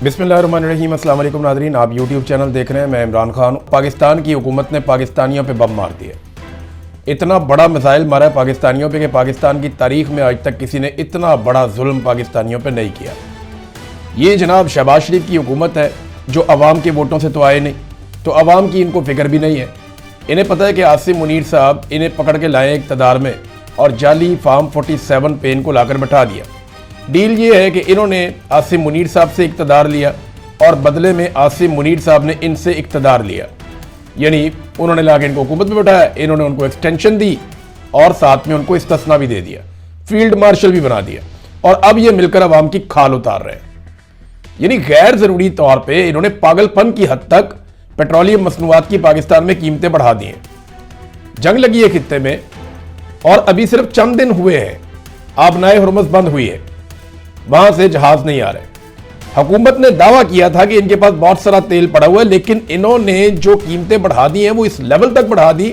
बिस्मिल्लाहिर्रहमानिर्रहीम। अस्सलाम वालेकुम नाज़रीन, आप यूट्यूब चैनल देख रहे हैं। मैं इमरान खान। पाकिस्तान की हुकूमत ने पाकिस्तानियों पे बम मार दिया। इतना बड़ा मिसाइल मारा है पाकिस्तानियों पे कि पाकिस्तान की तारीख में आज तक किसी ने इतना बड़ा जुल्म पाकिस्तानियों पे नहीं किया। ये जनाब शहबाज शरीफ की हुकूमत है जो अवाम के वोटों से तो आए नहीं, तो अवाम की इनको फिक्र भी नहीं है। इन्हें पता है कि आसिम मुनीर साहब इन्हें पकड़ के लाए इक़्तिदार में और जाली फार्म 47 पे इनको लाकर बैठा दिया। डील ये है कि इन्होंने आसिम मुनीर साहब से इक़्तिदार लिया और बदले में आसिम मुनीर साहब ने इनसे इक़्तिदार लिया, यानी उन्होंने लाके इनको हुकूमत में बैठाया, इन्होंने उनको एक्सटेंशन दी और साथ में उनको इस्तिस्ना भी दे दिया, फील्ड मार्शल भी बना दिया और अब ये मिलकर अवाम की खाल उतार रहे हैं। यानी गैर ज़रूरी तौर पर इन्होंने पागलपन की हद तक पेट्रोलियम मसनूआत की पाकिस्तान में कीमतें बढ़ा दी हैं। जंग लगी है खित्ते में और अभी सिर्फ चंद दिन हुए हैं, आबनाए हुर्मुज़ बंद हुई है, वहां से जहाज नहीं आ रहे। हुकूमत ने दावा किया था कि इनके पास बहुत सारा तेल पड़ा हुआ है, लेकिन इन्होंने जो कीमतें बढ़ा दी हैं वो इस लेवल तक बढ़ा दी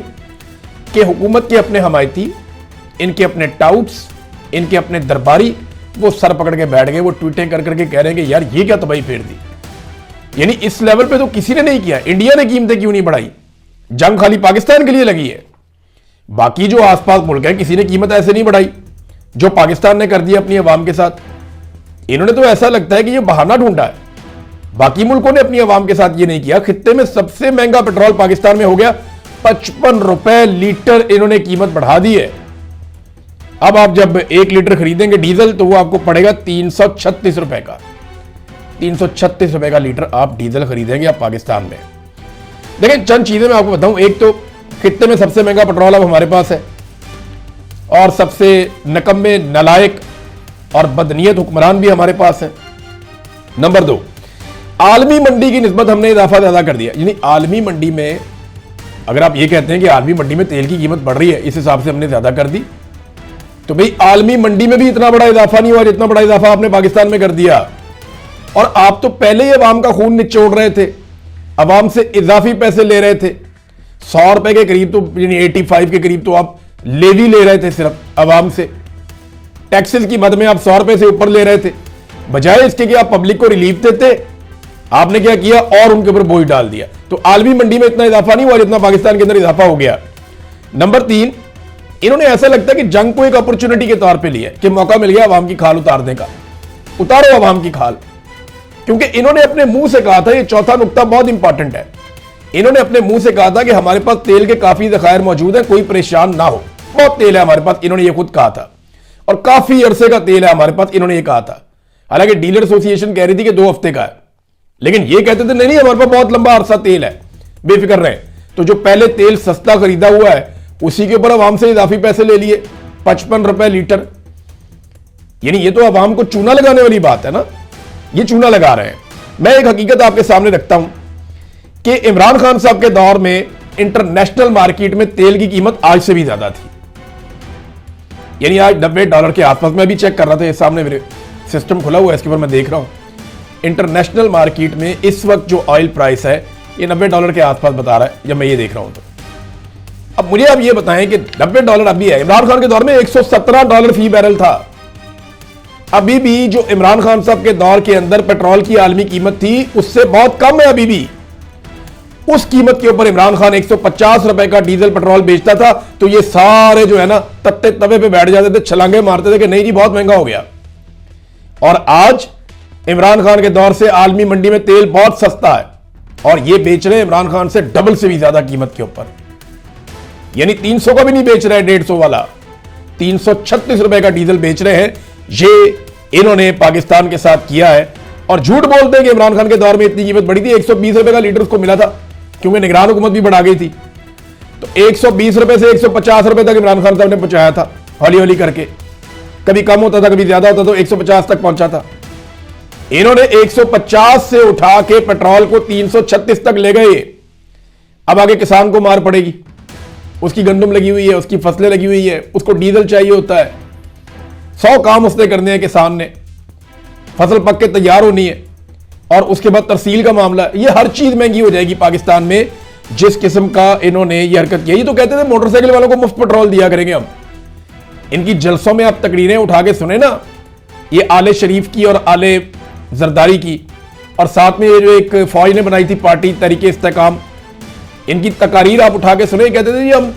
कि हुकूमत के अपने हमायती, इनके अपने टाउट्स, इनके अपने दरबारी वो सर पकड़ के बैठ गए। वो ट्वीटें कर करके कह रहे हैं कि यार ये क्या तबाही फेर दी। यानी इस लेवल पे तो किसी ने नहीं किया। इंडिया ने कीमतें क्यों नहीं बढ़ाई? जंग खाली पाकिस्तान के लिए लगी है, बाकी जो आसपास मुल्क है किसी ने कीमत ऐसे नहीं बढ़ाई जो पाकिस्तान ने कर दिया अपनी अवाम के साथ। इन्होंने तो ऐसा लगता है कि ये बहाना ढूंढा है, बाकी मुल्कों ने अपनी अवाम के साथ ये नहीं किया। खित्ते में सबसे महंगा पेट्रोल पाकिस्तान में हो गया 55 रुपए लीटर, इन्होंने कीमत बढ़ा दी है। अब आप जब 1 लीटर खरीदेंगे डीजल तो वो आपको पड़ेगा 336 रुपए का। 336 रुपए का लीटर आप डीजल खरीदेंगे आप पाकिस्तान में। देखिए चंद चीजें मैं आपको बताऊं। एक तो खित्ते में सबसे महंगा पेट्रोल अब हमारे पास है और सबसे नकम्मे, नालायक और बदनीयत हुक्मरान भी हमारे पास है। नंबर 2, आलमी मंडी की निस्बत हमने इजाफा ज्यादा कर दिया। यानी आलमी मंडी में अगर आप ये कहते हैं कि आलमी मंडी में तेल की कीमत बढ़ रही है, इस हिसाब से हमने ज्यादा कर दी, तो भाई आलमी मंडी में भी इतना बड़ा इजाफा नहीं हुआ जितना बड़ा इजाफा आपने पाकिस्तान में कर दिया। और आप तो पहले ही अवाम का खून निचोड़ रहे थे, अवाम से इजाफी पैसे ले रहे थे। 100 रुपए के करीब तो यानी 85 के करीब तो आप लेवी ले रहे थे सिर्फ अवाम से। टैक्सेस की मद में आप 100 रुपए से ऊपर ले रहे थे, बजाय इसके कि आप पब्लिक को रिलीफ देते, आपने क्या किया और उनके ऊपर बोझ डाल दिया। तो आलमी मंडी में इतना इजाफा नहीं हुआ जितना पाकिस्तान के अंदर इजाफा हो गया। नंबर 3, इन्होंने ऐसा लगता है कि जंग को एक अपॉर्चुनिटी के तौर पे लिया कि मौका मिल गया अवाम की खाल उतारने का। उतारो अवाम की खाल, क्योंकि इन्होंने अपने मुंह से कहा था, ये चौथा नुकता बहुत इंपॉर्टेंट है, इन्होंने अपने मुंह से कहा था कि हमारे पास तेल के काफी ज़खायर मौजूद है, कोई परेशान ना हो, बहुत तेल है हमारे पास, इन्होंने ये खुद कहा था। और काफी अरसे का तेल है हमारे पास, इन्होंने ये कहा था। हालांकि डीलर एसोसिएशन कह रही थी कि 2 हफ्ते का है, लेकिन ये कहते थे नहीं हमारे पास बहुत लंबा अरसा तेल है, बेफिक्र रहे। तो जो पहले तेल सस्ता खरीदा हुआ है उसी के ऊपर अवाम से इजाफी पैसे ले लिए 55 रुपए लीटर। यानी ये तो अवाम को चूना लगाने वाली बात है ना, ये चूना लगा रहे हैं। मैं एक हकीकत आपके सामने रखता हूं कि इमरान खान साहब के दौर में इंटरनेशनल मार्केट में तेल की कीमत आज से भी ज्यादा थी। यानी आज $90 के आसपास। मैं भी चेक कर रहा था, ये सामने मेरे सिस्टम खुला हुआ है, इसके ऊपर मैं देख रहा हूं इंटरनेशनल मार्केट में इस वक्त जो ऑयल प्राइस है ये $90 के आसपास बता रहा है जब मैं ये देख रहा हूं। तो अब मुझे आप ये बताएं कि $90 अभी है, इमरान खान के दौर में $117 फी बैरल था। अभी भी जो इमरान खान साहब के दौर के अंदर पेट्रोल की आलमी कीमत थी उससे बहुत कम है। अभी भी उस कीमत के ऊपर इमरान खान 150 रुपए का डीजल पेट्रोल बेचता था, तो ये सारे जो है ना तत्ते तवे पे बैठ जाते थे, छलांगे मारते थे कि नहीं जी बहुत महंगा हो गया। और आज इमरान खान के दौर से आलमी मंडी में तेल बहुत सस्ता है और ये बेच रहे हैं इमरान खान से डबल से भी ज्यादा कीमत के ऊपर। यानी 300 का भी नहीं बेच रहे हैं, 150 वाला 336 रुपए का डीजल बेच रहे हैं। ये इन्होंने पाकिस्तान के साथ किया है और झूठ बोलते हैं कि इमरान खान के दौर में इतनी कीमत बढ़ी थी। 120 रुपए का लीटर उसको मिला था क्योंकि निगरान हुकूमत भी बढ़ा गई थी। तो 120 रुपए से 150 रुपए तक इमरान खान साहब ने पहुंचाया था, हौली हौली करके। कभी कम होता था, कभी ज्यादा होता, तो 150 तक पहुंचा था। इन्होंने 150 से उठा के पेट्रोल को 336 तक ले गए। अब आगे किसान को मार पड़ेगी, उसकी गंदम लगी हुई है, उसकी फसलें लगी हुई है, उसको डीजल चाहिए होता है, 100 काम उसने करने हैं किसान ने, फसल पक के तैयार होनी है और उसके बाद तरसील का मामला है। ये हर चीज महंगी हो जाएगी पाकिस्तान में जिस किस्म का इन्होंने ये हरकत की। ये तो कहते थे मोटरसाइकिल वालों को मुफ्त पेट्रोल दिया करेंगे हम। इनकी जलसों में आप तकरीरें उठा के सुने ना, ये आले शरीफ की और आले जरदारी की, और साथ में ये जो एक फौज ने बनाई थी पार्टी तरीके इस्तेकाम, इनकी तकारीर आप उठा के सुने, कहते थे जी हम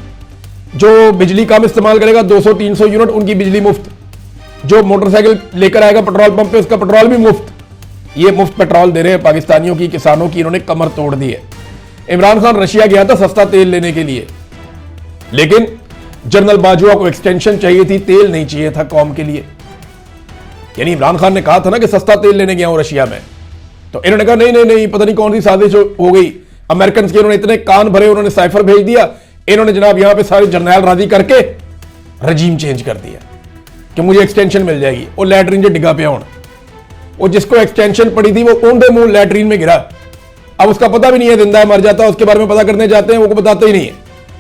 जो बिजली कम इस्तेमाल करेगा 200-300 यूनिट उनकी बिजली मुफ्त, जो मोटरसाइकिल लेकर आएगा पेट्रोल पंप पे उसका पेट्रोल भी मुफ्त। ये मुफ्त पेट्रोल दे रहे हैं पाकिस्तानियों की, किसानों की, इन्होंने कमर तोड़ दी है। इमरान खान रशिया गया था सस्ता तेल लेने के लिए, लेकिन जनरल बाजवा को एक्सटेंशन चाहिए थी, तेल नहीं चाहिए था कौम के लिए। यानी इमरान खान ने कहा था ना कि सस्ता तेल लेने गया हूं रशिया में, तो इन्होंने कहा नहीं नहीं नहीं, पता नहीं कौन सी साजिश हो गई अमेरिकन की, इन्होंने इतने कान भरे, उन्होंने साइफर भेज दिया, इन्होंने जनाब यहां पे सारे जर्नैल राजी करके रजीम चेंज कर दिया कि मुझे एक्सटेंशन मिल जाएगी। वो लैटरीन जो डिगा पे होना, वो जिसको एक्सटेंशन पड़ी थी वो ऊंधे मुंह लैटरीन में गिरा। अब उसका पता भी नहीं है जिंदा है मर जाता है, उसके बारे में पता करने जाते हैं वो बताते ही नहीं है।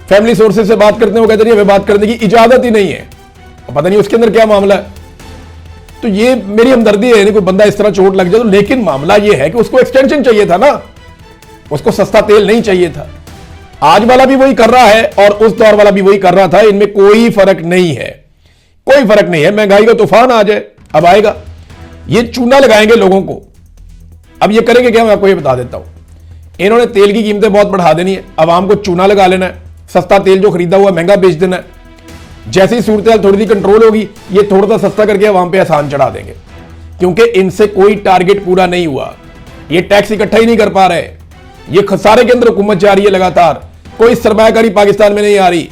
फैमिली सोर्सेज से बात करते हैं, वो कहते हैं हमें बात करने की इजाजत ही नहीं है, पता नहीं उसके अंदर क्या मामला है। तो ये मेरी हमदर्दी है, नहीं कोई बंदा इस तरह चोट लग जाए तो, लेकिन मामला ये है कि उसको एक्सटेंशन चाहिए था ना, उसको सस्ता तेल नहीं चाहिए था। आज वाला भी वही कर रहा है और उस दौर वाला भी वही कर रहा था, इनमें कोई फर्क नहीं है, कोई फर्क नहीं है। महंगाई का तूफान आ जाए, अब आएगा, ये चूना लगाएंगे लोगों को। अब ये करेंगे क्या, मैं आपको ये बता देता हूं। इन्होंने तेल की कीमतें बहुत बढ़ा देनी है, आवाम को चूना लगा लेना है, सस्ता तेल जो खरीदा हुआ महंगा बेच देना है। जैसे ही सूरत थोड़ी सी कंट्रोल होगी, ये थोड़ा सा सस्ता करके आवाम पे आसान चढ़ा देंगे, क्योंकि इनसे कोई टारगेट पूरा नहीं हुआ। ये टैक्स इकट्ठा ही नहीं कर पा रहे, ये खसारे के अंदर हुकूमत जा रही है लगातार, कोई सरमायाकारी पाकिस्तान में नहीं आ रही।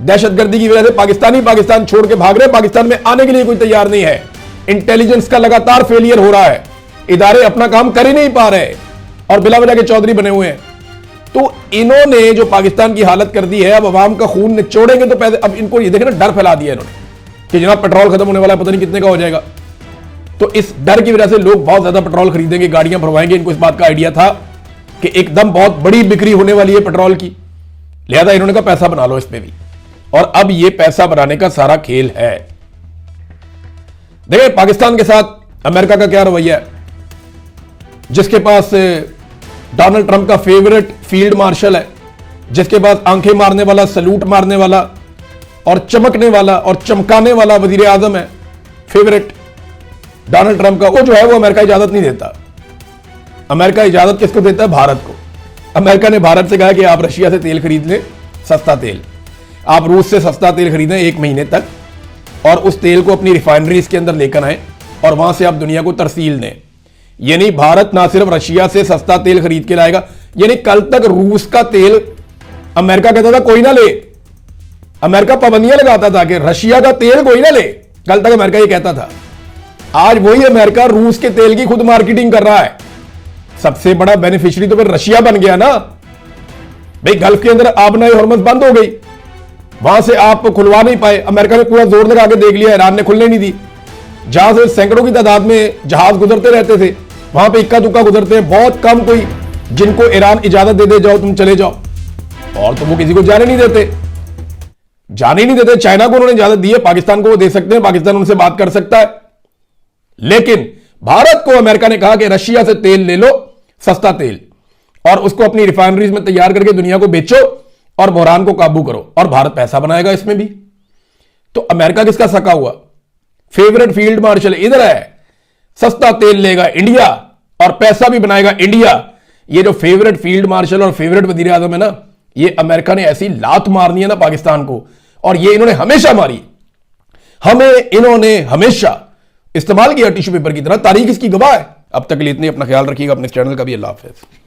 दहशतगर्दी की वजह से पाकिस्तान छोड़ के भाग रहे, पाकिस्तान में आने के लिए कोई तैयार नहीं है। इंटेलिजेंस का लगातार फेलियर हो रहा है, इदारे अपना काम कर ही नहीं पा रहे और बिला वजह के चौधरी बने हुए हैं। तो इन्होंने जो पाकिस्तान की हालत कर दी है, अब अवाम का खून निचोड़ेंगे तो पैसे, अब इनको ये देखे ना डर फैला दिया इन्होंने कि जनाब पेट्रोल खत्म होने वाला है, पता नहीं कितने का हो जाएगा। तो इस डर की वजह से लोग बहुत ज्यादा पेट्रोल खरीदेंगे, गाड़ियां भरवाएंगे। इनको इस बात का आइडिया था कि एकदम बहुत बड़ी बिक्री होने वाली है पेट्रोल की, लिहाजा इन्होंने कहा पैसा बना लो इस पे भी। और अब ये पैसा बनाने का सारा खेल है। देखिए पाकिस्तान के साथ अमेरिका का क्या रवैया है, जिसके पास डोनाल्ड ट्रंप का फेवरेट फील्ड मार्शल है, जिसके पास आंखें मारने वाला, सलूट मारने वाला और चमकने वाला और चमकाने वाला वजीर आजम है, फेवरेट डोनाल्ड ट्रंप का, वो जो है वो अमेरिका इजाजत नहीं देता। अमेरिका इजाजत किसको देता है? भारत को। अमेरिका ने भारत से कहा कि आप रशिया से तेल खरीद लें, सस्ता तेल, आप रूस से सस्ता तेल खरीदें 1 महीने तक, और उस तेल को अपनी रिफाइनरीज के अंदर लेकर आए और वहां से आप दुनिया को तरसील दें। यानी भारत ना सिर्फ रशिया से सस्ता तेल खरीद के लाएगा, यानी कल तक रूस का तेल अमेरिका कहता था कोई ना ले, अमेरिका पाबंदियां लगाता था कि रशिया का तेल कोई ना ले, कल तक अमेरिका ये कहता था। आज वही अमेरिका रूस के तेल की खुद मार्केटिंग कर रहा है। सबसे बड़ा बेनिफिशियरी तो फिर रशिया बन गया ना भाई। गल्फ के अंदर आबनाई हॉर्मस बंद हो गई, वहां से आप खुलवा नहीं पाए, अमेरिका ने पूरा जोर लगा के देख लिया, ईरान ने खुलने नहीं दी। जहां से सैकड़ों की तादाद में जहाज गुजरते रहते थे, वहां पे इक्का दुक्का गुजरते हैं, बहुत कम कोई जिनको ईरान इजाजत दे दे जाओ तुम चले जाओ, और तो वो किसी को जाने नहीं देते, जाने नहीं देते। चाइना को उन्होंने इजाजत दी है, पाकिस्तान को वो दे सकते हैं, पाकिस्तान उनसे बात कर सकता है। लेकिन भारत को अमेरिका ने कहा कि रशिया से तेल ले लो, सस्ता तेल, और उसको अपनी रिफाइनरीज में तैयार करके दुनिया को बेचो और बहरान को काबू करो, और भारत पैसा बनाएगा इसमें भी। तो अमेरिका किसका सका हुआ? फेवरेट फील्ड मार्शल इधर है, सस्ता तेल लेगा इंडिया और पैसा भी बनाएगा इंडिया। ये जो फेवरेट फील्ड मार्शल और फेवरेट वजीर आजम है ना, ये अमेरिका ने ऐसी लात मारनी है ना पाकिस्तान को, और ये इन्होंने हमेशा मारी, हमें इन्होंने हमेशा इस्तेमाल किया टिश्यू पेपर की तरह। तारीख इसकी गवाह है। अब तक के लिए इतनी, अपना ख्याल रखिएगा, अपने चैनल का भी। अल्लाह हाफिज।